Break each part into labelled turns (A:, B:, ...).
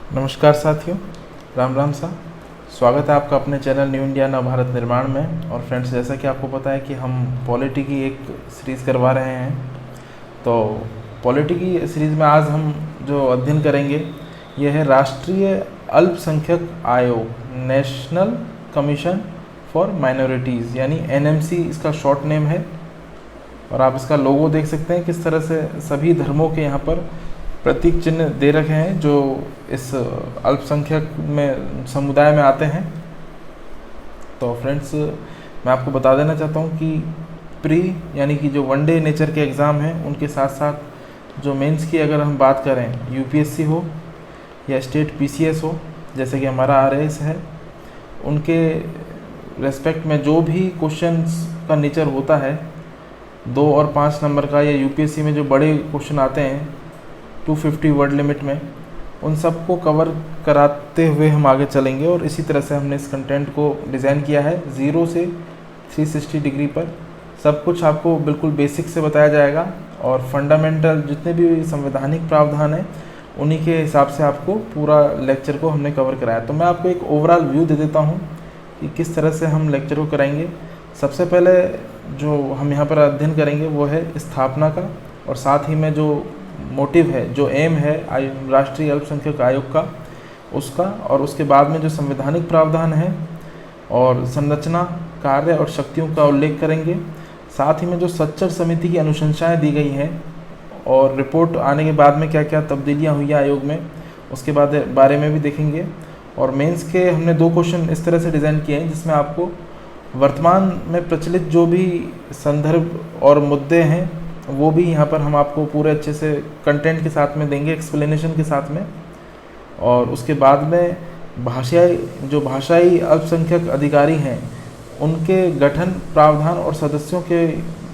A: नमस्कार साथियों, राम राम सा। स्वागत है आपका अपने चैनल न्यू इंडिया नव भारत निर्माण में। और फ्रेंड्स, जैसा कि आपको पता है कि हम पॉलिटी की एक सीरीज़ करवा रहे हैं। तो पॉलिटी की सीरीज़ में आज हम जो अध्ययन करेंगे यह है राष्ट्रीय अल्पसंख्यक आयोग, नेशनल कमीशन फॉर माइनॉरिटीज़, यानी एनएमसी इसका शॉर्ट नेम है। और आप इसका लोगो देख सकते हैं किस तरह से सभी धर्मों के यहाँ पर प्रतीक चिन्ह दे रखे हैं जो इस अल्पसंख्यक में समुदाय में आते हैं। तो फ्रेंड्स, मैं आपको बता देना चाहता हूँ कि प्री यानी कि जो वनडे नेचर के एग्ज़ाम हैं उनके साथ साथ जो मेंस की अगर हम बात करें, यूपीएससी हो या स्टेट पीसीएस हो, जैसे कि हमारा आरएएस है, उनके रेस्पेक्ट में जो भी क्वेश्चंस का नेचर होता है 2 और 5 नंबर का, या यूपीएससी में जो बड़े क्वेश्चन आते हैं 250 वर्ड लिमिट में, उन सब को कवर कराते हुए हम आगे चलेंगे। और इसी तरह से हमने इस कंटेंट को डिज़ाइन किया है 0 से 360 डिग्री पर। सब कुछ आपको बिल्कुल बेसिक से बताया जाएगा और फंडामेंटल जितने भी संवैधानिक प्रावधान हैं उन्हीं के हिसाब से आपको पूरा लेक्चर को हमने कवर कराया। तो मैं आपको एक ओवरऑल व्यू दे देता हूँ कि किस तरह से हम लेक्चर को कराएंगे। सबसे पहले जो हम यहाँ पर अध्ययन करेंगे वो है स्थापना का, और साथ ही में जो मोटिव है, जो एम है राष्ट्रीय अल्पसंख्यक आयोग का, उसका, और उसके बाद में जो संवैधानिक प्रावधान है और संरचना, कार्य और शक्तियों का उल्लेख करेंगे। साथ ही में जो सच्चर समिति की अनुशंसाएं दी गई हैं और रिपोर्ट आने के बाद में क्या क्या तब्दीलियां हुई आयोग में, उसके बाद बारे में भी देखेंगे। और मेंस के हमने 2 क्वेश्चन इस तरह से डिज़ाइन किए हैं जिसमें आपको वर्तमान में प्रचलित जो भी संदर्भ और मुद्दे हैं वो भी यहाँ पर हम आपको पूरे अच्छे से कंटेंट के साथ में देंगे, एक्सप्लेनेशन के साथ में। और उसके बाद में भाषाई अल्पसंख्यक अधिकारी हैं उनके गठन, प्रावधान और सदस्यों के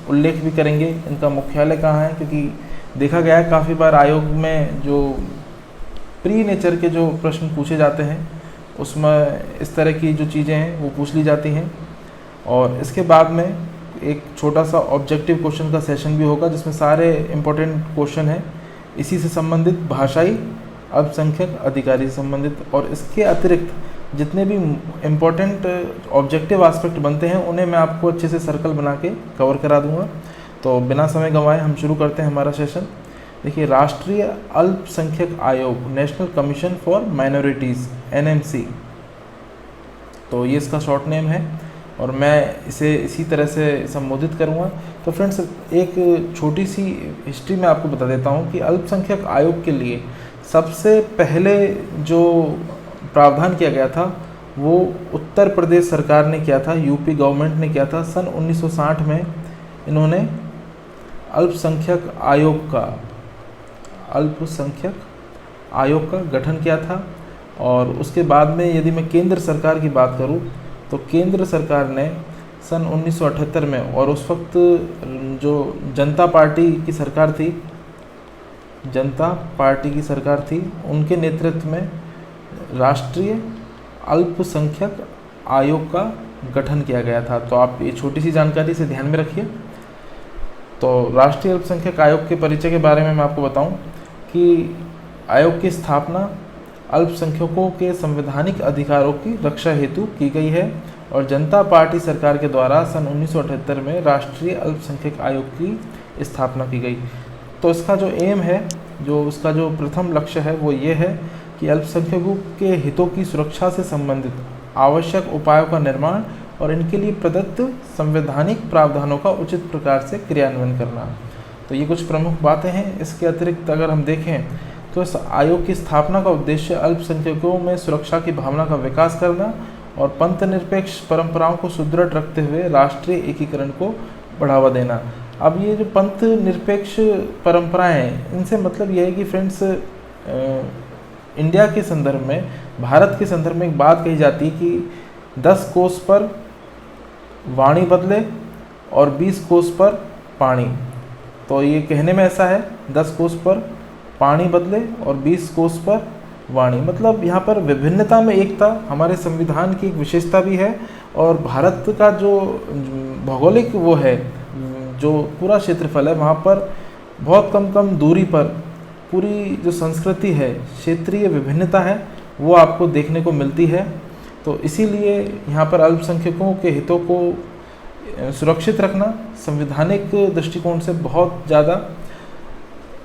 A: उल्लेख भी करेंगे, इनका मुख्यालय कहाँ है, क्योंकि देखा गया है काफ़ी बार आयोग में जो प्री नेचर के जो प्रश्न पूछे जाते हैं उसमें इस तरह की जो चीज़ें हैं वो पूछ ली जाती हैं। और इसके बाद में एक छोटा सा ऑब्जेक्टिव क्वेश्चन का सेशन भी होगा जिसमें सारे इम्पोर्टेंट क्वेश्चन हैं इसी से संबंधित, भाषाई अल्पसंख्यक अधिकारी से संबंधित। और इसके अतिरिक्त जितने भी इम्पोर्टेंट ऑब्जेक्टिव एस्पेक्ट बनते हैं उन्हें मैं आपको अच्छे से सर्कल बना के कवर करा दूंगा। तो बिना समय गंवाए हम शुरू करते हैं हमारा सेशन। देखिए, राष्ट्रीय अल्पसंख्यक आयोग, national commission for minorities, NMC, तो ये इसका शॉर्ट नेम है और मैं इसे इसी तरह से संबोधित करूँगा। तो फ्रेंड्स, एक छोटी सी हिस्ट्री मैं आपको बता देता हूँ कि अल्पसंख्यक आयोग के लिए सबसे पहले जो प्रावधान किया गया था वो उत्तर प्रदेश सरकार ने किया था, यूपी गवर्नमेंट ने किया था। सन 1960 में इन्होंने अल्पसंख्यक आयोग का गठन किया था। और उसके बाद में यदि मैं केंद्र सरकार की बात करूँ तो केंद्र सरकार ने सन 1978 में, और उस वक्त जो जनता पार्टी की सरकार थी उनके नेतृत्व में राष्ट्रीय अल्पसंख्यक आयोग का गठन किया गया था। तो आप ये छोटी सी जानकारी से ध्यान में रखिए। तो राष्ट्रीय अल्पसंख्यक आयोग के परिचय के बारे में मैं आपको बताऊं कि आयोग की स्थापना अल्पसंख्यकों के संवैधानिक अधिकारों की रक्षा हेतु की गई है और जनता पार्टी सरकार के द्वारा सन 1978 में राष्ट्रीय अल्पसंख्यक आयोग की स्थापना की गई। तो इसका जो एम है, जो उसका जो प्रथम लक्ष्य है वो ये है कि अल्पसंख्यकों के हितों की सुरक्षा से संबंधित आवश्यक उपायों का निर्माण और इनके लिए प्रदत्त संवैधानिक प्रावधानों का उचित प्रकार से क्रियान्वयन करना। तो ये कुछ प्रमुख बातें हैं। इसके अतिरिक्त अगर हम देखें तो इस आयोग की स्थापना का उद्देश्य अल्पसंख्यकों में सुरक्षा की भावना का विकास करना और पंथ निरपेक्ष परंपराओं को सुदृढ़ रखते हुए राष्ट्रीय एकीकरण को बढ़ावा देना। अब ये जो पंथ निरपेक्ष परंपराएं हैं, इनसे मतलब ये है कि फ्रेंड्स, इंडिया के संदर्भ में, भारत के संदर्भ में एक बात कही जाती है कि 10 कोस पर वाणी बदले और 20 कोस पर पानी। तो ये कहने में ऐसा है, 10 कोस पर पानी बदले और 20 कोस पर वाणी, मतलब यहाँ पर विभिन्नता में एकता हमारे संविधान की एक विशेषता भी है। और भारत का जो भौगोलिक वो है, जो पूरा क्षेत्रफल है, वहाँ पर बहुत कम दूरी पर पूरी जो संस्कृति है, क्षेत्रीय विभिन्नता है, वो आपको देखने को मिलती है। तो इसीलिए यहाँ पर अल्पसंख्यकों के हितों को सुरक्षित रखना संवैधानिक दृष्टिकोण से बहुत ज़्यादा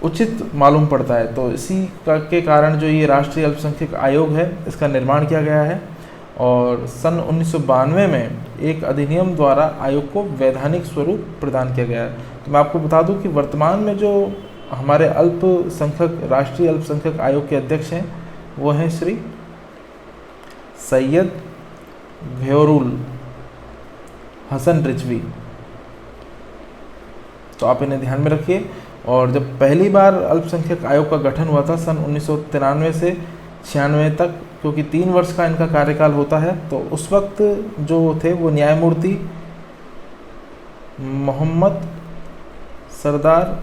A: उचित मालूम पड़ता है। तो इसी के कारण जो ये राष्ट्रीय अल्पसंख्यक आयोग है, इसका निर्माण किया गया है और सन 1992 में एक अधिनियम द्वारा आयोग को वैधानिक स्वरूप प्रदान किया गया है। तो मैं आपको बता दूं कि वर्तमान में जो हमारे अल्पसंख्यक राष्ट्रीय अल्पसंख्यक आयोग के अध्यक्ष हैं वो हैं श्री सैयद ग़ियोरुल हसन रिजवी। तो आप इन्हें ध्यान में रखिए। और जब पहली बार अल्पसंख्यक आयोग का गठन हुआ था सन 1993 से 96 तक, क्योंकि 3 वर्ष का इनका कार्यकाल होता है, तो उस वक्त जो थे वो न्यायमूर्ति मोहम्मद सरदार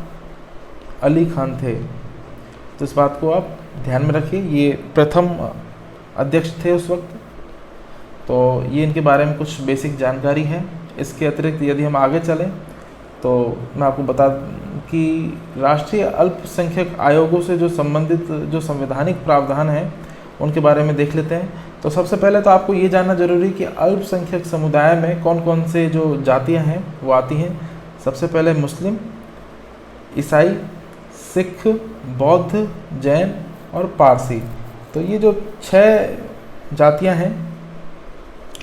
A: अली खान थे। तो इस बात को आप ध्यान में रखिए, ये प्रथम अध्यक्ष थे उस वक्त। तो ये इनके बारे में कुछ बेसिक जानकारी है। इसके अतिरिक्त यदि हम आगे चलें तो मैं आपको बता कि राष्ट्रीय अल्पसंख्यक आयोगों से जो संबंधित जो संवैधानिक प्रावधान हैं उनके बारे में देख लेते हैं। तो सबसे पहले तो आपको ये जानना जरूरी कि अल्पसंख्यक समुदाय में कौन कौन से जो जातियां हैं वो आती हैं। सबसे पहले मुस्लिम, ईसाई, सिख, बौद्ध, जैन और पारसी। तो ये जो 6 जातियां हैं,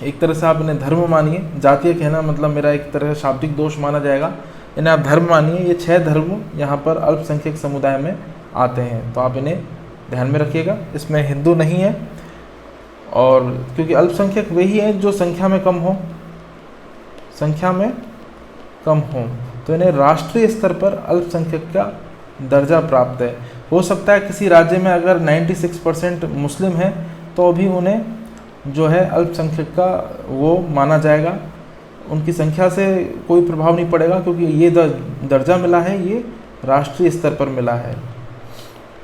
A: एक तरह से आप इन्हें धर्म मानिए। जातीय कहना मतलब मेरा एक तरह से शाब्दिक दोष माना जाएगा, इन्हें आप धर्म मानिए। ये 6 धर्म यहाँ पर अल्पसंख्यक समुदाय में आते हैं, तो आप इन्हें ध्यान में रखिएगा। इसमें हिंदू नहीं है, और क्योंकि अल्पसंख्यक वही है जो संख्या में कम हो, तो इन्हें राष्ट्रीय स्तर पर अल्पसंख्यक का दर्जा प्राप्त है। हो सकता है किसी राज्य में अगर 96% मुस्लिम है तो भी उन्हें जो है अल्पसंख्यक का वो माना जाएगा, उनकी संख्या से कोई प्रभाव नहीं पड़ेगा, क्योंकि ये दर्जा मिला है, ये राष्ट्रीय स्तर पर मिला है।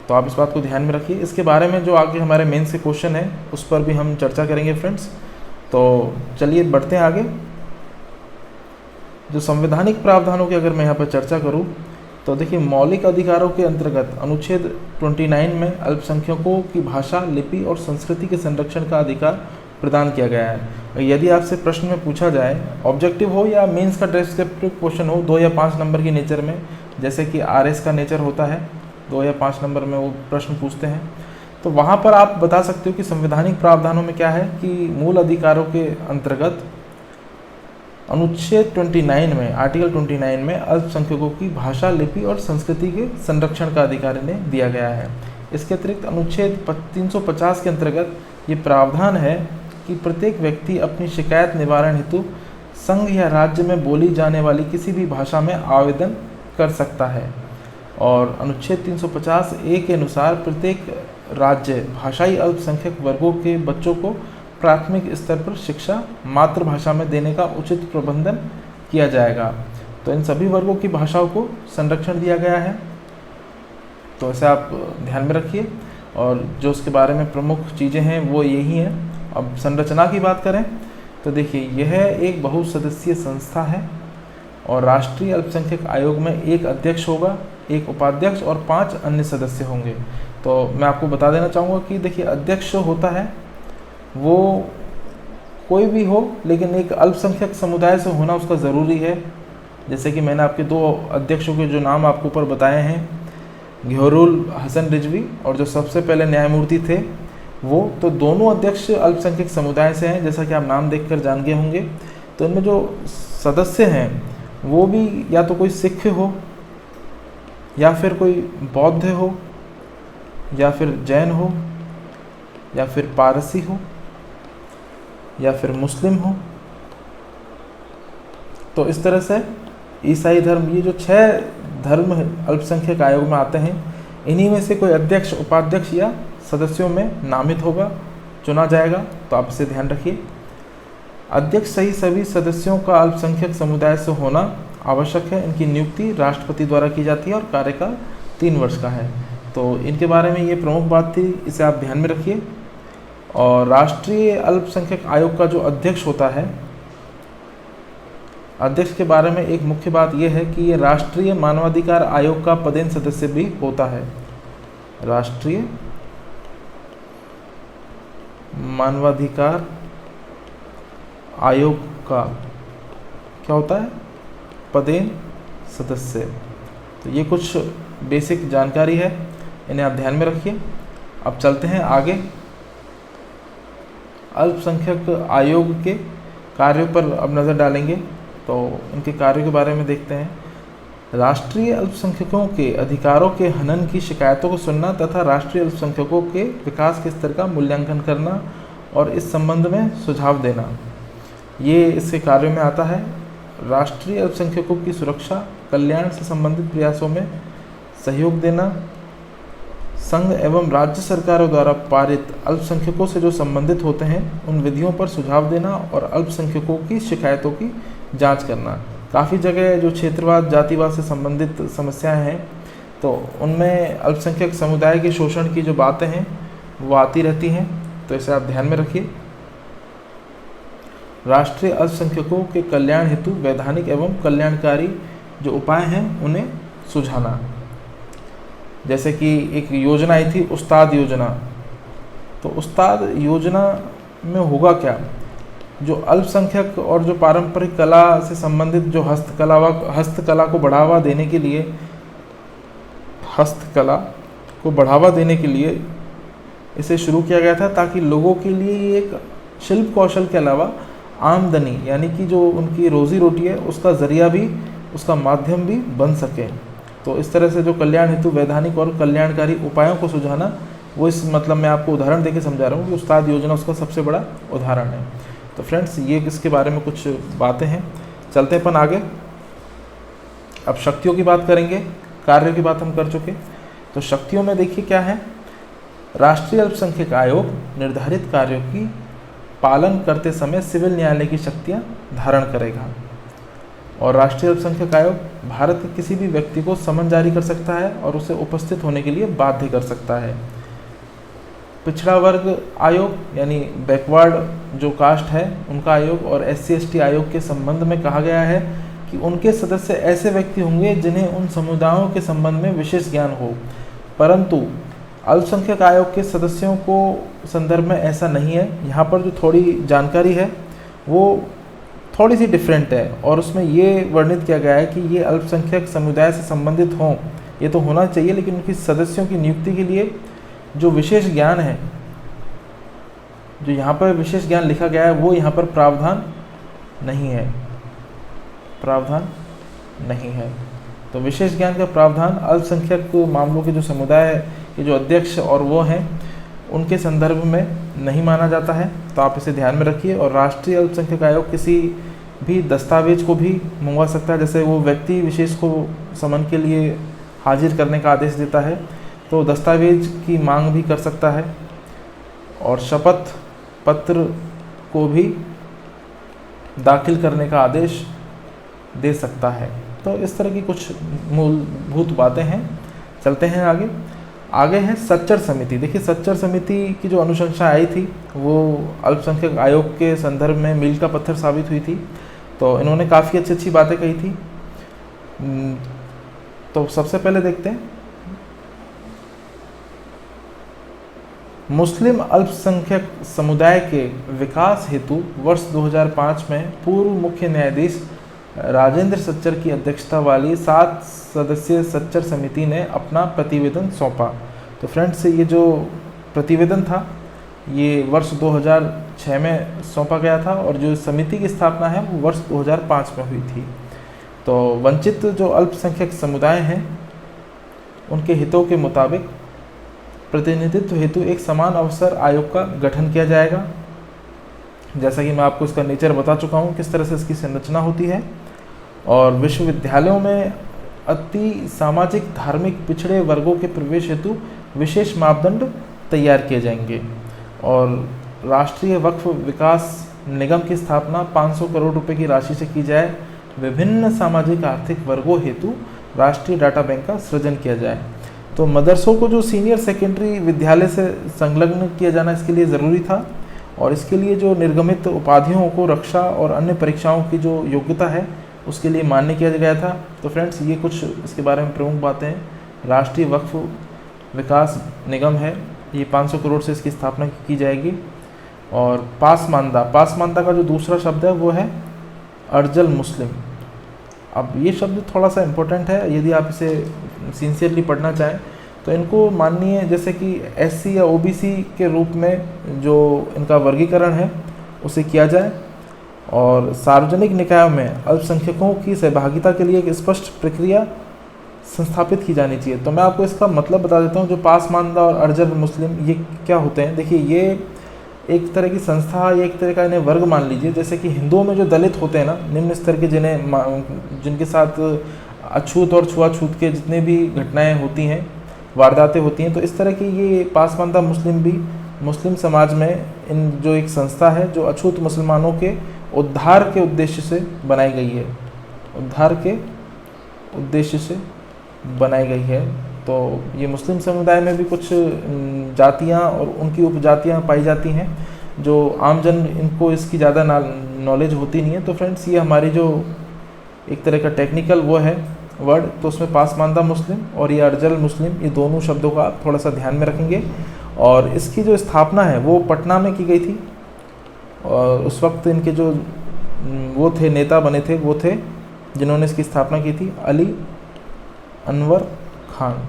A: तो आप इस बात को ध्यान में रखिए। इसके बारे में जो आगे हमारे मेंस के क्वेश्चन है उस पर भी हम चर्चा करेंगे फ्रेंड्स। तो चलिए बढ़ते हैं आगे। जो संवैधानिक प्रावधानों की अगर मैं यहाँ पर चर्चा करूँ तो देखिए, मौलिक अधिकारों के अंतर्गत अनुच्छेद 29 में अल्पसंख्यकों की भाषा, लिपि और संस्कृति के संरक्षण का अधिकार प्रदान किया गया है। यदि आपसे प्रश्न में पूछा जाए, ऑब्जेक्टिव हो या मेंस का डिस्क्रिप्टिव क्वेश्चन हो 2 या 5 नंबर की नेचर में, जैसे कि आरएस का नेचर होता है, 2 या 5 नंबर में वो प्रश्न पूछते हैं, तो वहाँ पर आप बता सकते हो कि संवैधानिक प्रावधानों में क्या है कि मूल अधिकारों के अंतर्गत अनुच्छेद 29 में, आर्टिकल 29 में अल्पसंख्यकों की भाषा, लिपि और संस्कृति के संरक्षण का अधिकार इन्हें दिया गया है। इसके अतिरिक्त अनुच्छेद 350 के अंतर्गत ये प्रावधान है कि प्रत्येक व्यक्ति अपनी शिकायत निवारण हेतु संघ या राज्य में बोली जाने वाली किसी भी भाषा में आवेदन कर सकता है। और अनुच्छेद 350A के अनुसार प्रत्येक राज्य भाषाई अल्पसंख्यक वर्गों के बच्चों को प्राथमिक स्तर पर शिक्षा मातृभाषा में देने का उचित प्रबंधन किया जाएगा। तो इन सभी वर्गों की भाषाओं को संरक्षण दिया गया है, तो इसे आप ध्यान में रखिए। और जो उसके बारे में प्रमुख चीज़ें हैं वो यही हैं। अब संरचना की बात करें तो देखिए, यह एक बहुसदस्यीय संस्था है और राष्ट्रीय अल्पसंख्यक आयोग में एक अध्यक्ष होगा, एक उपाध्यक्ष और 5 अन्य सदस्य होंगे। तो मैं आपको बता देना चाहूँगा कि देखिए, अध्यक्ष होता है वो कोई भी हो, लेकिन एक अल्पसंख्यक समुदाय से होना उसका ज़रूरी है। जैसे कि मैंने आपके 2 अध्यक्षों के जो नाम आपको ऊपर बताए हैं, ग़ियोरुल हसन रिजवी और जो सबसे पहले न्यायमूर्ति थे वो, तो दोनों अध्यक्ष अल्पसंख्यक समुदाय से हैं, जैसा कि आप नाम देखकर जान गए होंगे। तो इनमें जो सदस्य हैं वो भी या तो कोई सिख हो, या फिर कोई बौद्ध हो, या फिर जैन हो, या फिर पारसी हो, या फिर मुस्लिम हो। तो इस तरह से ईसाई धर्म, ये जो 6 धर्म अल्पसंख्यक आयोग में आते हैं, इन्हीं में से कोई अध्यक्ष, उपाध्यक्ष या सदस्यों में नामित होगा, चुना जाएगा। तो आप इसे ध्यान रखिए। अध्यक्ष सही सभी सदस्यों का अल्पसंख्यक समुदाय से होना आवश्यक है। इनकी नियुक्ति राष्ट्रपति द्वारा की जाती है और कार्यकाल 3 वर्ष का है। तो इनके बारे में ये प्रमुख बात थी, इसे आप ध्यान में रखिए। और राष्ट्रीय अल्पसंख्यक आयोग का जो अध्यक्ष होता है, अध्यक्ष के बारे में एक मुख्य बात यह है कि ये राष्ट्रीय मानवाधिकार आयोग का पदेन सदस्य भी होता है। राष्ट्रीय मानवाधिकार आयोग का क्या होता है, पदेन सदस्य। तो ये कुछ बेसिक जानकारी है, इन्हें आप ध्यान में रखिए। अब चलते हैं आगे, अल्पसंख्यक आयोग के कार्यों पर अब नज़र डालेंगे। तो इनके कार्यों के बारे में देखते हैं। राष्ट्रीय अल्पसंख्यकों के अधिकारों के हनन की शिकायतों को सुनना तथा राष्ट्रीय अल्पसंख्यकों के विकास के स्तर का मूल्यांकन करना और इस संबंध में सुझाव देना, ये इसके कार्यों में आता है। राष्ट्रीय अल्पसंख्यकों की सुरक्षा कल्याण से संबंधित प्रयासों में सहयोग देना, संघ एवं राज्य सरकारों द्वारा पारित अल्पसंख्यकों से जो संबंधित होते हैं उन विधियों पर सुझाव देना और अल्पसंख्यकों की शिकायतों की जांच करना। काफ़ी जगह जो क्षेत्रवाद जातिवाद से संबंधित समस्याएं हैं तो उनमें अल्पसंख्यक समुदाय के शोषण की जो बातें हैं वो आती रहती हैं, तो इसे आप ध्यान में रखिए। राष्ट्रीय अल्पसंख्यकों के कल्याण हेतु वैधानिक एवं कल्याणकारी जो उपाय हैं उन्हें सुझाना। जैसे कि एक योजना आई थी उस्ताद योजना, तो उस्ताद योजना में होगा क्या, जो अल्पसंख्यक और जो पारंपरिक कला से संबंधित जो हस्तकला को बढ़ावा देने के लिए इसे शुरू किया गया था, ताकि लोगों के लिए ये एक शिल्प कौशल के अलावा आमदनी यानी कि जो उनकी रोजी रोटी है उसका जरिया भी, उसका माध्यम भी बन सके। तो इस तरह से जो कल्याण हेतु वैधानिक और कल्याणकारी उपायों को सुझाना, वो इस मतलब मैं आपको उदाहरण देके समझा रहा हूँ कि उस्ताद योजना उसका सबसे बड़ा उदाहरण है। तो फ्रेंड्स ये इसके बारे में कुछ बातें हैं। चलते हैं अपन आगे। अब शक्तियों की बात करेंगे, कार्यों की बात हम कर चुके। तो शक्तियों में देखिए क्या है, राष्ट्रीय अल्पसंख्यक आयोग निर्धारित कार्यों की पालन करते समय सिविल न्यायालय की शक्तियाँ धारण करेगा। और राष्ट्रीय अल्पसंख्यक आयोग भारत के किसी भी व्यक्ति को समन जारी कर सकता है और उसे उपस्थित होने के लिए बाध्य कर सकता है। पिछड़ा वर्ग आयोग यानी बैकवर्ड जो कास्ट है उनका आयोग और SC/ST आयोग के संबंध में कहा गया है कि उनके सदस्य ऐसे व्यक्ति होंगे जिन्हें उन समुदायों के संबंध में विशेष ज्ञान हो, परंतु अल्पसंख्यक आयोग के सदस्यों को संदर्भ में ऐसा नहीं है। यहाँ पर जो थोड़ी जानकारी है वो थोड़ी सी डिफरेंट है और उसमें ये वर्णित किया गया है कि ये अल्पसंख्यक समुदाय से संबंधित हों, ये तो होना चाहिए, लेकिन उनकी सदस्यों की नियुक्ति के लिए जो विशेष ज्ञान है, जो यहाँ पर विशेष ज्ञान लिखा गया है वो यहाँ पर प्रावधान नहीं है। तो विशेष ज्ञान का प्रावधान अल्पसंख्यक मामलों के जो समुदाय के जो अध्यक्ष और वो हैं उनके संदर्भ में नहीं माना जाता है, तो आप इसे ध्यान में रखिए। और राष्ट्रीय अल्पसंख्यक आयोग किसी भी दस्तावेज को भी मंगवा सकता है, जैसे वो व्यक्ति विशेष को समन के लिए हाजिर करने का आदेश देता है तो दस्तावेज की मांग भी कर सकता है और शपथ पत्र को भी दाखिल करने का आदेश दे सकता है। तो इस तरह की कुछ मूलभूत बातें हैं। चलते हैं आगे है सच्चर समिति। देखिए सच्चर समिति की जो अनुशंसा आई थी वो अल्पसंख्यक आयोग के संदर्भ में मील का पत्थर साबित हुई थी। तो इन्होंने काफ़ी अच्छी बातें कही थी। तो सबसे पहले देखते हैं, मुस्लिम अल्पसंख्यक समुदाय के विकास हेतु वर्ष 2005 में पूर्व मुख्य न्यायाधीश राजेंद्र सच्चर की अध्यक्षता वाली 7 सदस्यीय सच्चर समिति ने अपना प्रतिवेदन सौंपा। तो फ्रेंड्स ये जो प्रतिवेदन था ये वर्ष 2006 में सौंपा गया था और जो समिति की स्थापना है वो वर्ष 2005 में हुई थी। तो वंचित जो अल्पसंख्यक समुदाय हैं उनके हितों के मुताबिक प्रतिनिधित्व हेतु एक समान अवसर आयोग का गठन किया जाएगा। जैसा कि मैं आपको इसका नेचर बता चुका हूँ, किस तरह से इसकी संरचना होती है। और विश्वविद्यालयों में अति सामाजिक धार्मिक पिछड़े वर्गों के प्रवेश हेतु विशेष मापदंड तैयार किए जाएंगे। और राष्ट्रीय वक्फ विकास निगम की स्थापना 500 करोड़ रुपए की राशि से की जाए। विभिन्न सामाजिक आर्थिक वर्गों हेतु राष्ट्रीय डाटा बैंक का सृजन किया जाए। तो मदरसों को जो सीनियर सेकेंडरी विद्यालय से संलग्न किया जाना इसके लिए ज़रूरी था और इसके लिए जो निर्गमित उपाधियों को रक्षा और अन्य परीक्षाओं की जो योग्यता है उसके लिए मान्य किया गया था। तो फ्रेंड्स ये कुछ इसके बारे में प्रमुख बातें हैं। राष्ट्रीय वक्फ विकास निगम है, ये 500 करोड़ से इसकी स्थापना की जाएगी। और पासमानदा का जो दूसरा शब्द है वो है अर्जल मुस्लिम। अब ये शब्द थोड़ा सा इम्पोर्टेंट है, यदि आप इसे सिंसियरली पढ़ना चाहें तो इनको मानिए जैसे कि एससी या ओबीसी के रूप में जो इनका वर्गीकरण है उसे किया जाए, और सार्वजनिक निकायों में अल्पसंख्यकों की सहभागिता के लिए एक स्पष्ट प्रक्रिया संस्थापित की जानी चाहिए। तो मैं आपको इसका मतलब बता देता हूँ, जो पासमानदा और अर्जल मुस्लिम ये क्या होते हैं। देखिए, ये एक तरह की संस्था, ये एक तरह का इन्हें वर्ग मान लीजिए, जैसे कि हिंदुओं में जो दलित होते हैं ना, निम्न स्तर के, जिनके साथ अछूत और छुआछूत के जितने भी घटनाएं होती हैं, वारदातें होती हैं, तो इस तरह की ये पासमानदा मुस्लिम भी मुस्लिम समाज में इन जो एक संस्था है जो अछूत मुसलमानों के उद्धार के उद्देश्य से बनाई गई है, उद्धार के उद्देश्य से बनाई गई है। तो ये मुस्लिम समुदाय में भी कुछ जातियां और उनकी उपजातियां पाई जाती हैं जो आमजन इनको इसकी ज़्यादा नॉलेज होती नहीं है। तो फ्रेंड्स, ये हमारी जो एक तरह का टेक्निकल वो है वर्ड, तो उसमें पासमानदा मुस्लिम और ये अर्जल मुस्लिम, ये दोनों शब्दों का आप थोड़ा सा ध्यान में रखेंगे। और इसकी जो स्थापना है वो पटना में की गई थी, और उस वक्त इनके जो वो थे नेता बने थे, वो थे जिन्होंने इसकी स्थापना की थी अली अनवर खान।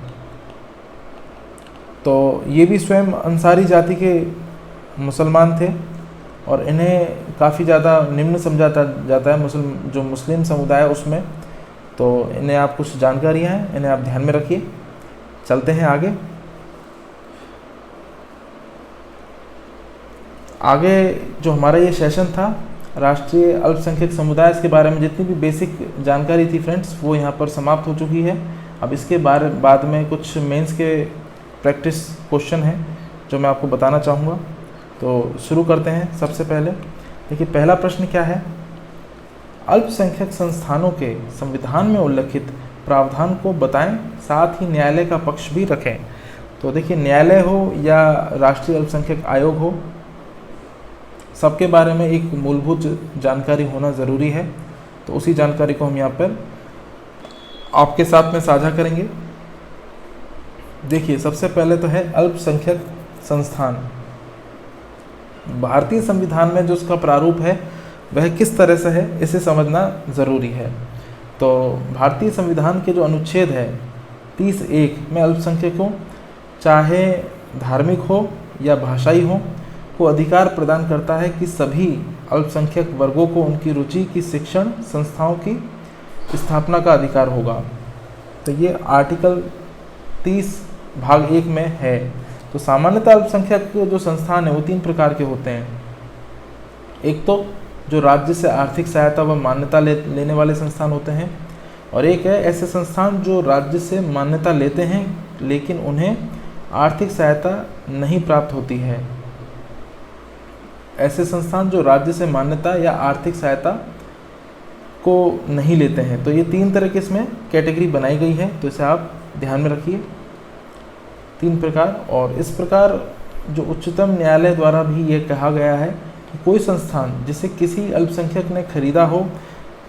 A: तो ये भी स्वयं अंसारी जाति के मुसलमान थे और इन्हें काफ़ी ज़्यादा निम्न समझा जाता है जो मुस्लिम समुदाय है उसमें। तो इन्हें आप कुछ जानकारियाँ हैं, इन्हें आप ध्यान में रखिए। चलते हैं आगे। जो हमारा ये सेशन था राष्ट्रीय अल्पसंख्यक समुदाय, इसके बारे में जितनी भी बेसिक जानकारी थी फ्रेंड्स, वो यहाँ पर समाप्त हो चुकी है। अब इसके बाद में कुछ मेंस के प्रैक्टिस क्वेश्चन हैं जो मैं आपको बताना चाहूँगा। तो शुरू करते हैं। सबसे पहले देखिए, पहला प्रश्न क्या है, अल्पसंख्यक संस्थानों के संविधान में उल्लिखित प्रावधान को बताएं, साथ ही न्यायालय का पक्ष भी रखें। तो देखिए, न्यायालय हो या राष्ट्रीय अल्पसंख्यक आयोग हो, सबके बारे में एक मूलभूत जानकारी होना ज़रूरी है। तो उसी जानकारी को हम यहाँ पर आपके साथ में साझा करेंगे। देखिए, सबसे पहले तो है अल्पसंख्यक संस्थान। भारतीय संविधान में जो उसका प्रारूप है वह किस तरह से है, इसे समझना ज़रूरी है। तो भारतीय संविधान के जो अनुच्छेद है 30(1) में अल्पसंख्यकों, चाहे धार्मिक हो या भाषाई हो, को अधिकार प्रदान करता है कि सभी अल्पसंख्यक वर्गों को उनकी रुचि की शिक्षण संस्थाओं की स्थापना का अधिकार होगा। तो ये आर्टिकल 30 भाग 1 में है। तो सामान्यतः अल्पसंख्यक जो संस्थान है वो 3 प्रकार के होते हैं। एक तो जो राज्य से आर्थिक सहायता व मान्यता लेने वाले संस्थान होते हैं, और एक है ऐसे संस्थान जो राज्य से मान्यता लेते हैं लेकिन उन्हें आर्थिक सहायता नहीं प्राप्त होती है। ऐसे संस्थान जो राज्य से मान्यता या आर्थिक सहायता को नहीं लेते हैं। तो ये 3 तरह की इसमें कैटेगरी बनाई गई है, तो इसे आप ध्यान में रखिए, 3 प्रकार। और इस प्रकार जो उच्चतम न्यायालय द्वारा भी ये कहा गया है कि कोई संस्थान जिसे किसी अल्पसंख्यक ने खरीदा हो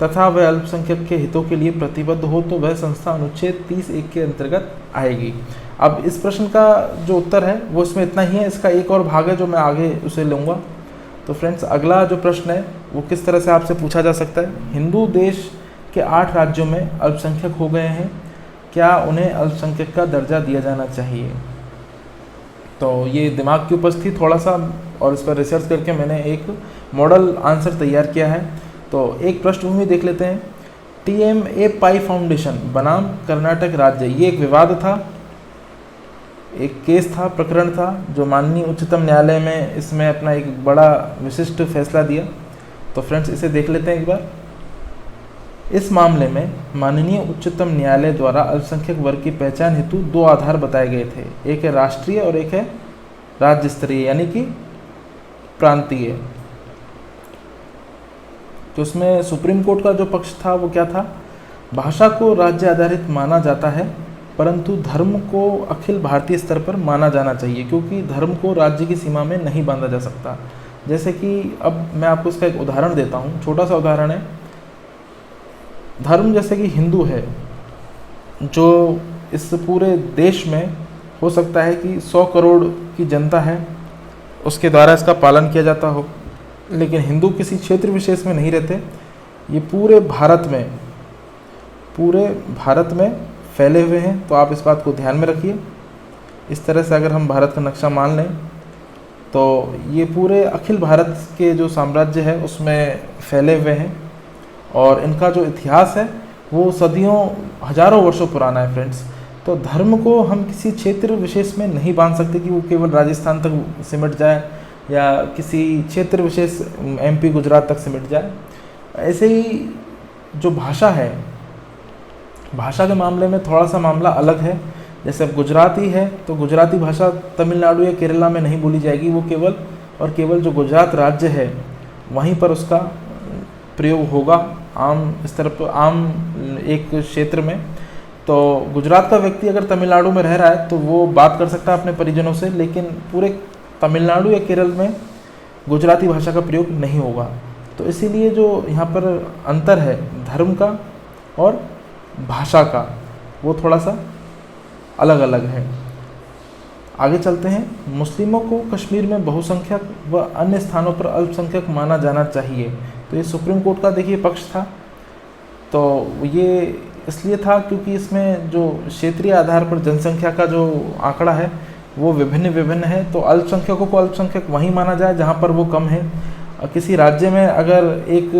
A: तथा वह अल्पसंख्यक के हितों के लिए प्रतिबद्ध हो, तो वह संस्था अनुच्छेद 30(1) के अंतर्गत आएगी। अब इस प्रश्न का जो उत्तर है वो इसमें इतना ही है, इसका एक और भाग है जो मैं आगे उसे लूँगा। तो फ्रेंड्स, अगला जो प्रश्न है वो किस तरह से आपसे पूछा जा सकता है, हिंदू देश के 8 राज्यों में अल्पसंख्यक हो गए हैं, क्या उन्हें अल्पसंख्यक का दर्जा दिया जाना चाहिए। तो ये दिमाग के ऊपर थी थोड़ा सा, और इस पर रिसर्च करके मैंने एक मॉडल आंसर तैयार किया है। तो एक पृष्ठभूमि देख लेते हैं। TMA पाई फाउंडेशन बनाम कर्नाटक राज्य, ये एक विवाद था, एक केस था, प्रकरण था, जो माननीय उच्चतम न्यायालय में इसमें अपना एक बड़ा विशिष्ट फैसला दिया। तो फ्रेंड्स, इसे देख लेते हैं एक बार। इस मामले में माननीय उच्चतम न्यायालय द्वारा अल्पसंख्यक वर्ग की पहचान हेतु 2 आधार बताए गए थे, एक है राष्ट्रीय और एक है राज्य स्तरीय, यानी कि प्रांतीय। तो उसमें सुप्रीम कोर्ट का जो पक्ष था वो क्या था, भाषा को राज्य आधारित माना जाता है परंतु धर्म को अखिल भारतीय स्तर पर माना जाना चाहिए, क्योंकि धर्म को राज्य की सीमा में नहीं बांधा जा सकता। जैसे कि अब मैं आपको इसका एक उदाहरण देता हूँ, छोटा सा उदाहरण है। धर्म जैसे कि हिंदू है, जो इस पूरे देश में हो सकता है कि 100 करोड़ की जनता है उसके द्वारा इसका पालन किया जाता हो, लेकिन हिंदू किसी क्षेत्र विशेष में नहीं रहते, ये पूरे भारत में फैले हुए हैं। तो आप इस बात को ध्यान में रखिए। इस तरह से अगर हम भारत का नक्शा मान लें तो ये पूरे अखिल भारत के जो साम्राज्य है उसमें फैले हुए हैं, और इनका जो इतिहास है वो सदियों हजारों वर्षों पुराना है फ्रेंड्स। तो धर्म को हम किसी क्षेत्र विशेष में नहीं बांध सकते कि वो केवल राजस्थान तक सिमट जाए या किसी क्षेत्र विशेष MP गुजरात तक सिमट जाए। ऐसे ही जो भाषा है, भाषा के मामले में थोड़ा सा मामला अलग है। जैसे अब गुजराती है तो गुजराती भाषा तमिलनाडु या केरला में नहीं बोली जाएगी, वो केवल और केवल जो गुजरात राज्य है वहीं पर उसका प्रयोग होगा आम स्तर पर, आम एक क्षेत्र में। तो गुजरात का व्यक्ति अगर तमिलनाडु में रह रहा है तो वो बात कर सकता है अपने परिजनों से, लेकिन पूरे तमिलनाडु या केरल में गुजराती भाषा का प्रयोग नहीं होगा। तो इसीलिए जो यहाँ पर अंतर है धर्म का और भाषा का, वो थोड़ा सा अलग अलग है। आगे चलते हैं। मुस्लिमों को कश्मीर में बहुसंख्यक व अन्य स्थानों पर अल्पसंख्यक माना जाना चाहिए। तो ये सुप्रीम कोर्ट का देखिए पक्ष था। तो ये इसलिए था क्योंकि इसमें जो क्षेत्रीय आधार पर जनसंख्या का जो आंकड़ा है वो विभिन्न है। तो अल्पसंख्यकों को अल्पसंख्यक वहीं माना जाए जहाँ पर वो कम है। किसी राज्य में अगर एक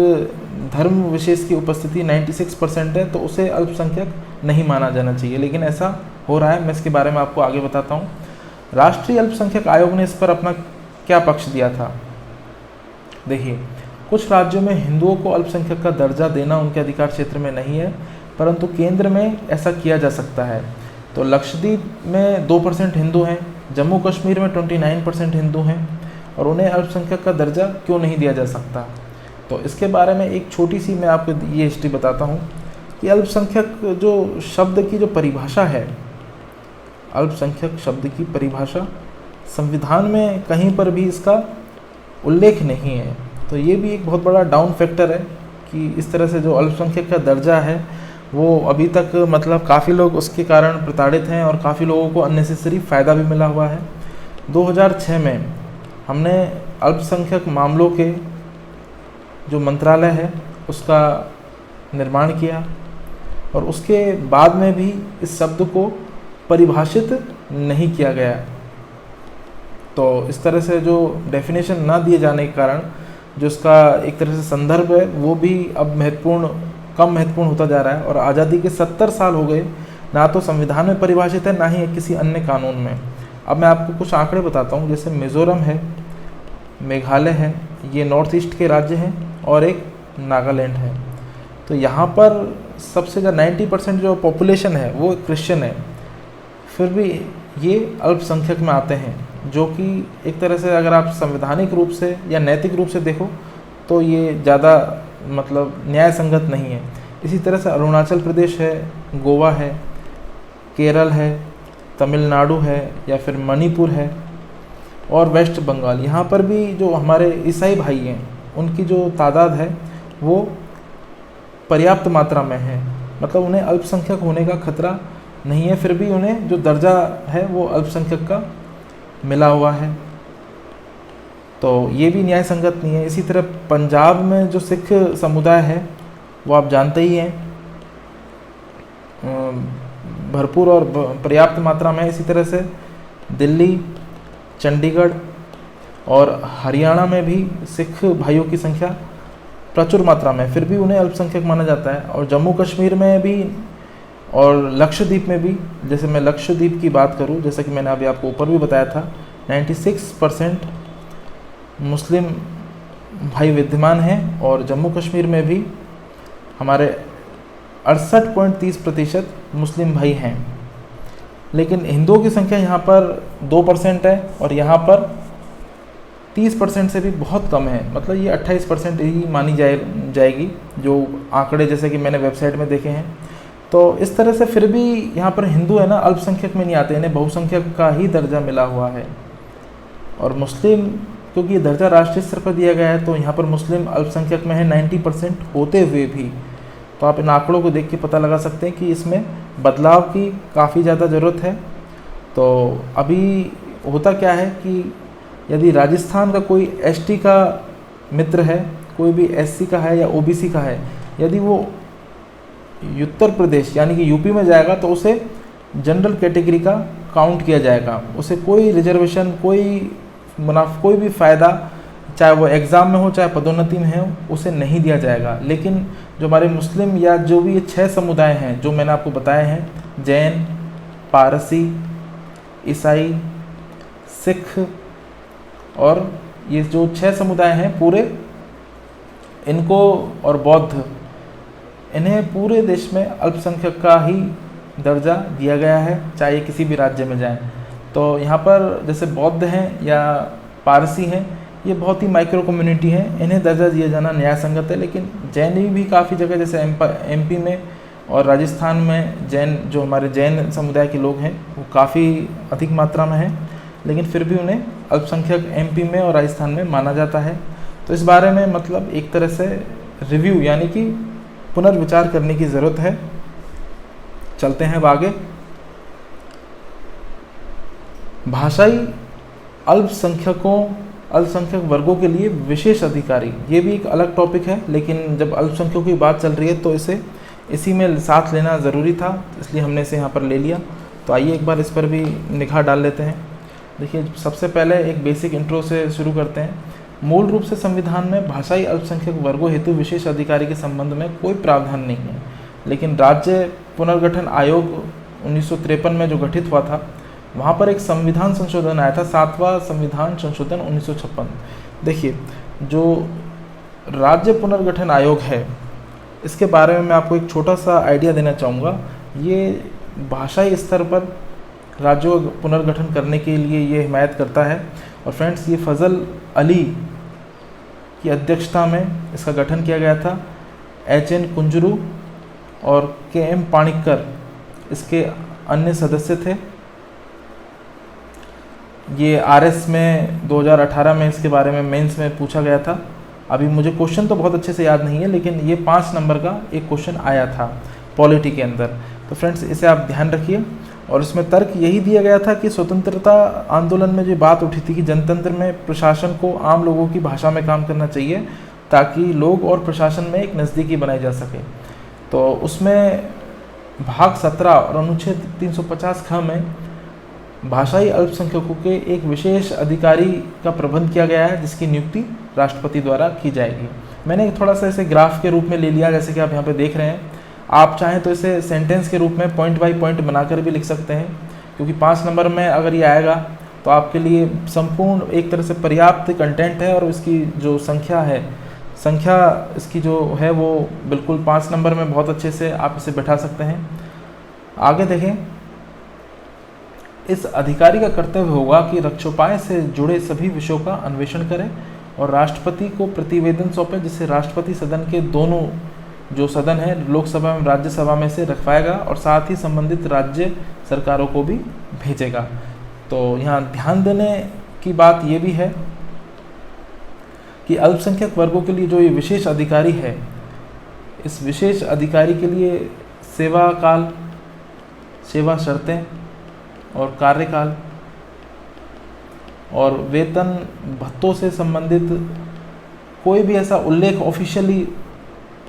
A: धर्म विशेष की उपस्थिति 96% है तो उसे अल्पसंख्यक नहीं माना जाना चाहिए, लेकिन ऐसा हो रहा है। मैं इसके बारे में आपको आगे बताता हूँ। राष्ट्रीय अल्पसंख्यक आयोग ने इस पर अपना क्या पक्ष दिया था। देखिए, कुछ राज्यों में हिंदुओं को अल्पसंख्यक का दर्जा देना उनके अधिकार क्षेत्र में नहीं है, परंतु केंद्र में ऐसा किया जा सकता है। तो लक्षद्वीप में 2% हिंदू हैं, जम्मू कश्मीर में 29% हिंदू हैं, और उन्हें अल्पसंख्यक का दर्जा क्यों नहीं दिया जा सकता। तो इसके बारे में एक छोटी सी मैं आपको ये हिस्ट्री बताता हूँ कि अल्पसंख्यक जो शब्द की जो परिभाषा है, अल्पसंख्यक शब्द की परिभाषा संविधान में कहीं पर भी इसका उल्लेख नहीं है। तो ये भी एक बहुत बड़ा डाउन फैक्टर है कि इस तरह से जो अल्पसंख्यक का दर्जा है वो अभी तक मतलब काफ़ी लोग उसके कारण प्रताड़ित हैं और काफ़ी लोगों को अननेसेसरी फ़ायदा भी मिला हुआ है। 2006 में हमने अल्पसंख्यक मामलों के जो मंत्रालय है उसका निर्माण किया, और उसके बाद में भी इस शब्द को परिभाषित नहीं किया गया। तो इस तरह से जो डेफिनेशन ना दिए जाने के कारण जो इसका एक तरह से संदर्भ है वो भी अब कम महत्वपूर्ण होता जा रहा है। और आज़ादी के 70 साल हो गए, ना तो संविधान में परिभाषित है ना ही किसी अन्य कानून में। अब मैं आपको कुछ आंकड़े बताता हूँ। जैसे मिज़ोरम है, मेघालय है, ये नॉर्थ ईस्ट के राज्य हैं, और एक नागालैंड है। तो यहाँ पर सबसे ज़्यादा 90% जो पॉपुलेशन है वो क्रिश्चियन है, फिर भी ये अल्पसंख्यक में आते हैं, जो कि एक तरह से अगर आप संवैधानिक रूप से या नैतिक रूप से देखो तो ये ज़्यादा मतलब न्याय संगत नहीं है। इसी तरह से अरुणाचल प्रदेश है, गोवा है, केरल है, तमिलनाडु है, या फिर मणिपुर है, और वेस्ट बंगाल। यहाँ पर भी जो हमारे ईसाई भाई हैं उनकी जो तादाद है वो पर्याप्त मात्रा में है, मतलब उन्हें अल्पसंख्यक होने का खतरा नहीं है, फिर भी उन्हें जो दर्जा है वो अल्पसंख्यक का मिला हुआ है। तो ये भी न्याय संगत नहीं है। इसी तरह पंजाब में जो सिख समुदाय है वो आप जानते ही हैं, भरपूर और पर्याप्त मात्रा में है। इसी तरह से दिल्ली, चंडीगढ़ और हरियाणा में भी सिख भाइयों की संख्या प्रचुर मात्रा में, फिर भी उन्हें अल्पसंख्यक माना जाता है। और जम्मू कश्मीर में भी और लक्षद्वीप में भी, जैसे मैं लक्षद्वीप की बात करूं, जैसे कि मैंने अभी आपको ऊपर भी बताया था, 96% मुस्लिम भाई विद्यमान हैं, और जम्मू कश्मीर में भी हमारे 68.30% मुस्लिम भाई हैं। लेकिन हिंदुओं की संख्या यहाँ पर 2% है, और यहाँ पर 30% से भी बहुत कम है, मतलब ये 28% ही मानी जाएगी जो आंकड़े जैसे कि मैंने वेबसाइट में देखे हैं। तो इस तरह से फिर भी यहाँ पर हिंदू है ना अल्पसंख्यक में नहीं आते, इन्हें बहुसंख्यक का ही दर्जा मिला हुआ है। और मुस्लिम, क्योंकि ये दर्जा राष्ट्रीय स्तर पर दिया गया है, तो यहाँ पर मुस्लिम अल्पसंख्यक में है 90% होते हुए भी। तो आप इन आंकड़ों को देख के पता लगा सकते हैं कि इसमें बदलाव की काफ़ी ज़्यादा ज़रूरत है। तो अभी होता क्या है कि यदि राजस्थान का कोई एसटी का मित्र है, कोई भी एससी का है या ओबीसी का है, यदि वो उत्तर प्रदेश यानी कि यूपी में जाएगा तो उसे जनरल कैटेगरी का काउंट किया जाएगा, उसे कोई रिजर्वेशन, कोई मुनाफा, कोई भी फ़ायदा, चाहे वो एग्ज़ाम में हो चाहे पदोन्नति में हो, उसे नहीं दिया जाएगा। लेकिन जो हमारे मुस्लिम या जो भी ये 6 समुदाय हैं जो मैंने आपको बताए हैं, जैन, पारसी, ईसाई, सिख और ये जो 6 समुदाय हैं पूरे, इनको और बौद्ध, इन्हें पूरे देश में अल्पसंख्यक का ही दर्जा दिया गया है, चाहे ये किसी भी राज्य में जाएं। तो यहाँ पर जैसे बौद्ध हैं या पारसी हैं, ये बहुत ही माइक्रो कम्युनिटी हैं, इन्हें दर्जा दिया जाना न्याय संगत है। लेकिन जैन भी काफ़ी जगह जैसे एमपी में और राजस्थान में जैन, जो हमारे जैन समुदाय के लोग हैं वो काफ़ी अधिक मात्रा में हैं, लेकिन फिर भी उन्हें अल्पसंख्यक एमपी में और राजस्थान में माना जाता है। तो इस बारे में मतलब एक तरह से रिव्यू यानी कि पुनर्विचार करने की ज़रूरत है। चलते हैं अब आगे। भाषाई अल्पसंख्यक वर्गों के लिए विशेष अधिकारी, ये भी एक अलग टॉपिक है, लेकिन जब अल्पसंख्यकों की बात चल रही है तो इसी में साथ लेना ज़रूरी था, इसलिए हमने इसे यहाँ पर ले लिया। तो आइए एक बार इस पर भी निगाह डाल लेते हैं। देखिए, सबसे पहले एक बेसिक इंट्रो से शुरू करते हैं। मूल रूप से संविधान में भाषाई अल्पसंख्यक वर्गों हेतु विशेष अधिकारी के संबंध में कोई प्रावधान नहीं है, लेकिन राज्य पुनर्गठन आयोग 1953 में जो गठित हुआ था, वहाँ पर एक संविधान संशोधन आया था, 7वां संविधान संशोधन 1956। देखिए, जो राज्य पुनर्गठन आयोग है, इसके बारे में मैं आपको एक छोटा सा आइडिया देना चाहूँगा। ये भाषाई स्तर पर राज्यों का पुनर्गठन करने के लिए ये हिमायत करता है। और फ्रेंड्स, ये फजल अली की अध्यक्षता में इसका गठन किया गया था। HN कुंजरू और KM पाणिक्कर इसके अन्य सदस्य थे। ये RS में 2018 में इसके बारे में मेंस में पूछा गया था। अभी मुझे क्वेश्चन तो बहुत अच्छे से याद नहीं है, लेकिन ये 5 नंबर का एक क्वेश्चन आया था पॉलिटी के अंदर। तो फ्रेंड्स, इसे आप ध्यान रखिए। और इसमें तर्क यही दिया गया था कि स्वतंत्रता आंदोलन में जो बात उठी थी कि जनतंत्र में प्रशासन को आम लोगों की भाषा में काम करना चाहिए ताकि लोग और प्रशासन में एक नज़दीकी बनाई जा सके। तो उसमें भाग 17 और अनुच्छेद 350 ख में भाषाई अल्पसंख्यकों के एक विशेष अधिकारी का प्रबंध किया गया है, जिसकी नियुक्ति राष्ट्रपति द्वारा की जाएगी। मैंने थोड़ा सा इसे ग्राफ के रूप में ले लिया, जैसे कि आप यहाँ पे देख रहे हैं। आप चाहें तो इसे सेंटेंस के रूप में पॉइंट बाय पॉइंट बनाकर भी लिख सकते हैं, क्योंकि 5 नंबर में अगर ये आएगा तो आपके लिए संपूर्ण एक तरह से पर्याप्त कंटेंट है। और इसकी जो संख्या इसकी जो है वो बिल्कुल 5 नंबर में बहुत अच्छे से आप इसे बैठा सकते हैं। आगे देखें, इस अधिकारी का कर्तव्य होगा कि रक्षोपाय से जुड़े सभी विषयों का अन्वेषण करें और राष्ट्रपति को प्रतिवेदन सौंपे, जिससे राष्ट्रपति सदन के दोनों जो सदन है, लोकसभा में राज्यसभा में से रखवाएगा और साथ ही संबंधित राज्य सरकारों को भी भेजेगा। तो यहाँ ध्यान देने की बात ये भी है कि अल्पसंख्यक वर्गों के लिए जो ये विशेष अधिकारी है, इस विशेष अधिकारी के लिए सेवा काल, सेवा शर्तें और कार्यकाल और वेतन भत्तों से संबंधित कोई भी ऐसा उल्लेख ऑफिशियली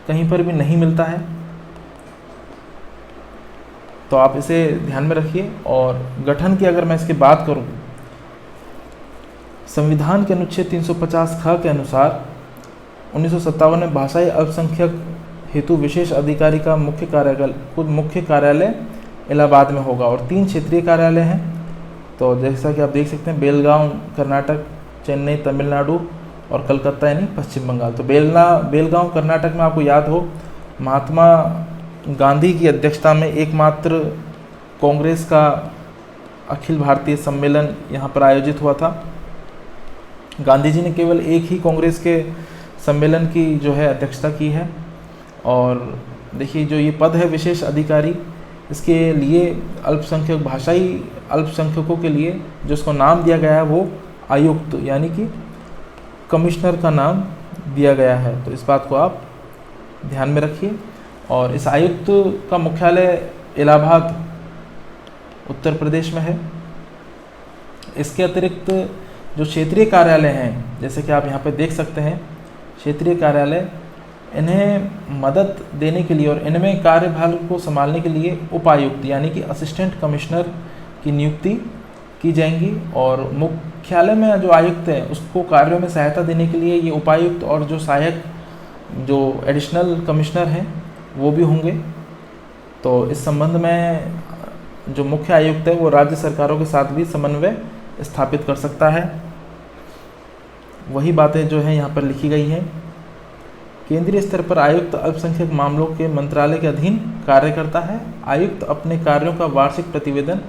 A: कहीं पर भी नहीं मिलता है। तो आप इसे ध्यान में रखिए। और गठन की अगर मैं इसकी बात करूं, संविधान के अनुच्छेद 350 ख के अनुसार 1957 में भाषाई अल्पसंख्यक हेतु विशेष अधिकारी का मुख्य कार्यालय इलाहाबाद में होगा और 3 क्षेत्रीय कार्यालय हैं। तो जैसा कि आप देख सकते हैं, बेलगांव कर्नाटक, चेन्नई तमिलनाडु और कलकत्ता यानी पश्चिम बंगाल। तो बेलगांव कर्नाटक में आपको याद हो, महात्मा गांधी की अध्यक्षता में एकमात्र कांग्रेस का अखिल भारतीय सम्मेलन यहाँ पर आयोजित हुआ था। गांधी जी ने केवल एक ही कांग्रेस के सम्मेलन की जो है अध्यक्षता की है। और देखिए, जो ये पद है विशेष अधिकारी, इसके लिए अल्पसंख्यक भाषाई अल्पसंख्यकों के लिए जो इसको नाम दिया गया है वो आयुक्त यानी कि कमिश्नर का नाम दिया गया है। तो इस बात को आप ध्यान में रखिए। और इस आयुक्त का मुख्यालय इलाहाबाद उत्तर प्रदेश में है इसके अतिरिक्त जो क्षेत्रीय कार्यालय हैं, जैसे कि आप यहाँ पे देख सकते हैं क्षेत्रीय कार्यालय, इन्हें मदद देने के लिए और इनमें कार्यभार को संभालने के लिए उपायुक्त यानी कि असिस्टेंट कमिश्नर की नियुक्ति की जाएंगी, और मुख्यालय में जो आयुक्त है उसको कार्यों में सहायता देने के लिए ये उपायुक्त और जो सहायक जो एडिशनल कमिश्नर हैं वो भी होंगे। तो इस संबंध में जो मुख्य आयुक्त है वो राज्य सरकारों के साथ भी समन्वय स्थापित कर सकता है। वही बातें जो हैं यहाँ पर लिखी गई हैं। केंद्रीय स्तर पर आयुक्त अल्पसंख्यक मामलों के मंत्रालय के अधीन कार्य करता है। आयुक्त अपने कार्यों का वार्षिक प्रतिवेदन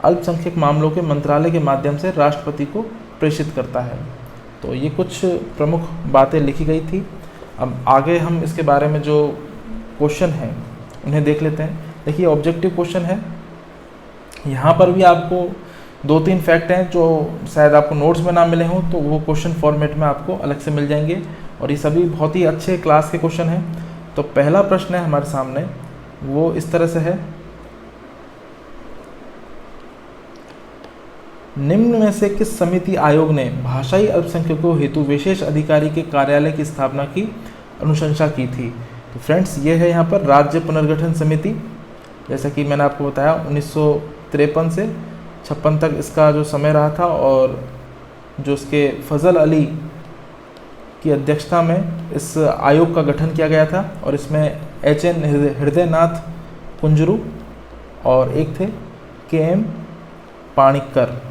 A: अल्पसंख्यक मामलों के मंत्रालय के माध्यम से राष्ट्रपति को प्रेषित करता है। तो ये कुछ प्रमुख बातें लिखी गई थी। अब आगे हम इसके बारे में जो क्वेश्चन हैं उन्हें देख लेते हैं। देखिए ऑब्जेक्टिव क्वेश्चन है, यहाँ पर भी आपको 2-3 फैक्ट हैं जो शायद आपको नोट्स में ना मिले हों, तो वो क्वेश्चन फॉर्मेट में आपको अलग से मिल जाएंगे, और ये सभी बहुत ही अच्छे क्लास के क्वेश्चन हैं। तो पहला प्रश्न है हमारे सामने, वो इस तरह से है, निम्न में से किस समिति आयोग ने भाषाई अल्पसंख्यकों हेतु विशेष अधिकारी के कार्यालय की स्थापना की अनुशंसा की थी? तो फ्रेंड्स ये है यहाँ पर राज्य पुनर्गठन समिति। जैसा कि मैंने आपको बताया 1953 से 56 तक इसका जो समय रहा था, और जो इसके फजल अली की अध्यक्षता में इस आयोग का गठन किया गया था, और इसमें HN हृदयनाथ कुंजरू और एक थे KM पाणिक्कर,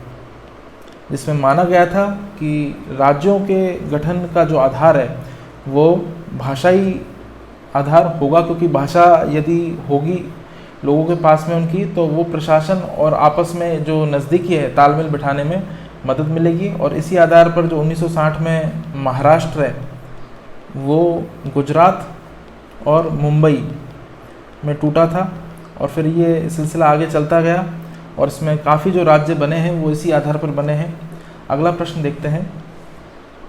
A: जिसमें माना गया था कि राज्यों के गठन का जो आधार है वो भाषाई आधार होगा, क्योंकि भाषा यदि होगी लोगों के पास में उनकी, तो वो प्रशासन और आपस में जो नज़दीकी है तालमेल बिठाने में मदद मिलेगी। और इसी आधार पर जो 1960 में महाराष्ट्र है वो गुजरात और मुंबई में टूटा था, और फिर ये सिलसिला आगे चलता गया, और इसमें काफ़ी जो राज्य बने हैं वो इसी आधार पर बने हैं। अगला प्रश्न देखते हैं,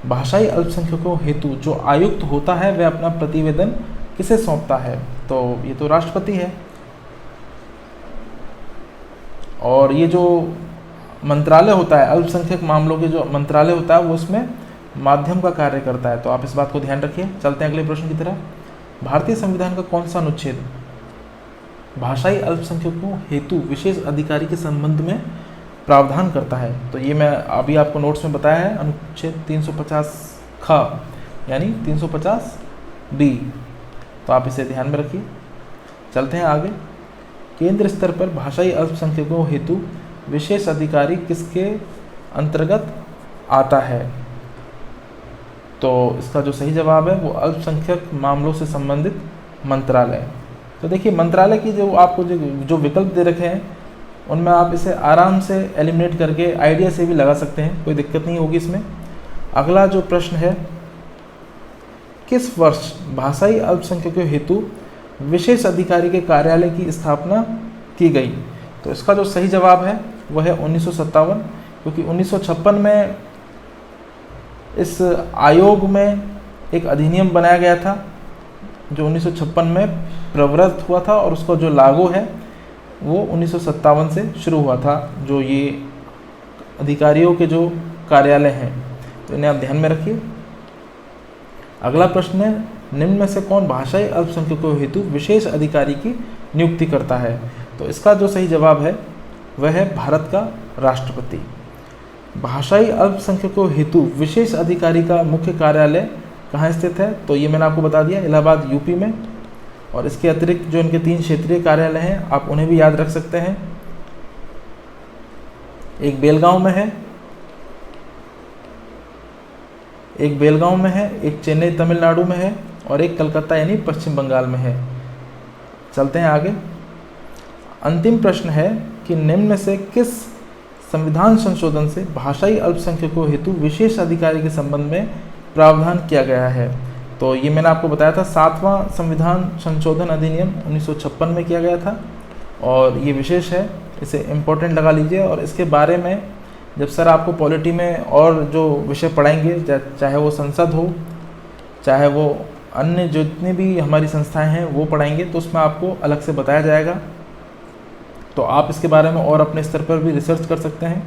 A: भाषाई अल्पसंख्यकों हेतु जो आयुक्त होता है वह अपना प्रतिवेदन किसे सौंपता है? तो ये तो राष्ट्रपति है, और ये जो मंत्रालय होता है अल्पसंख्यक मामलों के जो मंत्रालय होता है वो उसमें माध्यम का कार्य करता है। तो आप इस बात को ध्यान रखिए। चलते हैं अगले प्रश्न की तरफ। भारतीय संविधान का कौन सा अनुच्छेद भाषाई अल्पसंख्यकों हेतु विशेष अधिकारी के संबंध में प्रावधान करता है? तो ये मैं अभी आपको नोट्स में बताया है, अनुच्छेद 350 ख यानी 350 बी। तो आप इसे ध्यान में रखिए। चलते हैं आगे। केंद्र स्तर पर भाषाई अल्पसंख्यकों हेतु विशेष अधिकारी किसके अंतर्गत आता है? तो इसका जो सही जवाब है वो अल्पसंख्यक मामलों से संबंधित मंत्रालय। तो देखिए मंत्रालय की जो आपको जो विकल्प दे रखे हैं उनमें आप इसे आराम से एलिमिनेट करके आइडिया से भी लगा सकते हैं, कोई दिक्कत नहीं होगी इसमें। अगला जो प्रश्न है, किस वर्ष भाषाई अल्पसंख्यकों हेतु विशेष अधिकारी के कार्यालय की स्थापना की गई? तो इसका जो सही जवाब है वह है 1957, क्योंकि 1956 में इस आयोग में एक अधिनियम बनाया गया था जो 1956 में प्रवृत्त हुआ था, और उसका जो लागू है वो 1957 से शुरू हुआ था, जो ये अधिकारियों के जो कार्यालय हैं। तो इन्हें आप ध्यान में रखिए। अगला प्रश्न है, निम्न में से कौन भाषाई अल्पसंख्यकों हेतु विशेष अधिकारी की नियुक्ति करता है? तो इसका जो सही जवाब है वह है भारत का राष्ट्रपति। भाषाई अल्पसंख्यकों हेतु विशेष अधिकारी का मुख्य कार्यालय कहाँ स्थित है? तो ये मैंने आपको बता दिया, इलाहाबाद यूपी में। और इसके अतिरिक्त जो इनके 3 क्षेत्रीय कार्यालय हैं आप उन्हें भी याद रख सकते हैं। एक बेलगांव में है, एक चेन्नई तमिलनाडु में है, और एक कलकत्ता यानी पश्चिम बंगाल में है। चलते हैं आगे। अंतिम प्रश्न है कि निम्न में से किस संविधान संशोधन से भाषाई अल्पसंख्यकों हेतु विशेष अधिकारी के संबंध में प्रावधान किया गया है? तो ये मैंने आपको बताया था, 7वां संविधान संशोधन अधिनियम 1956 में किया गया था, और ये विशेष है, इसे इम्पोर्टेंट लगा लीजिए। और इसके बारे में जब सर आपको पॉलिटी में और जो विषय पढ़ाएंगे, चाहे वो संसद हो, चाहे वो अन्य जितनी भी हमारी संस्थाएं हैं वो पढ़ाएंगे, तो उसमें आपको अलग से बताया जाएगा। तो आप इसके बारे में और अपने स्तर पर भी रिसर्च कर सकते हैं।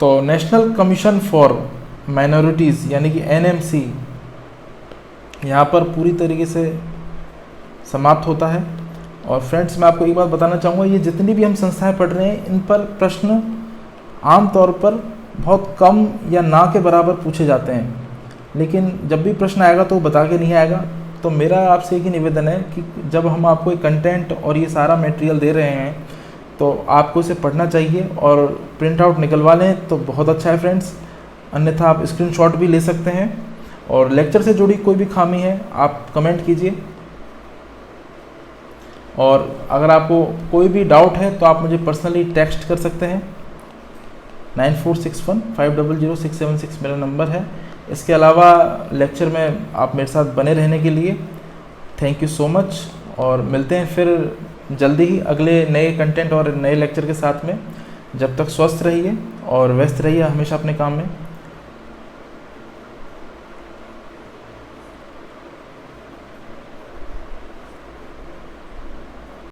A: तो नेशनल कमीशन फॉर माइनॉरिटीज़ यानी कि एनएमसी यहाँ पर पूरी तरीके से समाप्त होता है। और फ्रेंड्स मैं आपको एक बात बताना चाहूँगा, ये जितनी भी हम संस्थाएं पढ़ रहे हैं इन पर प्रश्न आम तौर पर बहुत कम या ना के बराबर पूछे जाते हैं, लेकिन जब भी प्रश्न आएगा तो वो बता के नहीं आएगा। तो मेरा आपसे एक ही निवेदन है कि जब हम आपको एक कंटेंट और ये सारा मटेरियल दे रहे हैं तो आपको इसे पढ़ना चाहिए और प्रिंट आउट निकलवा लें तो बहुत अच्छा है फ्रेंड्स, अन्यथा आप स्क्रीनशॉट भी ले सकते हैं। और लेक्चर से जुड़ी कोई भी खामी है आप कमेंट कीजिए, और अगर आपको कोई भी डाउट है तो आप मुझे पर्सनली टेक्स्ट कर सकते हैं। 9461500676 मेरा नंबर है। इसके अलावा लेक्चर में आप मेरे साथ बने रहने के लिए थैंक यू सो मच, और मिलते हैं फिर जल्दी ही अगले नए कंटेंट और नए लेक्चर के साथ में। जब तक स्वस्थ रहिए और व्यस्त रहिए हमेशा अपने काम में।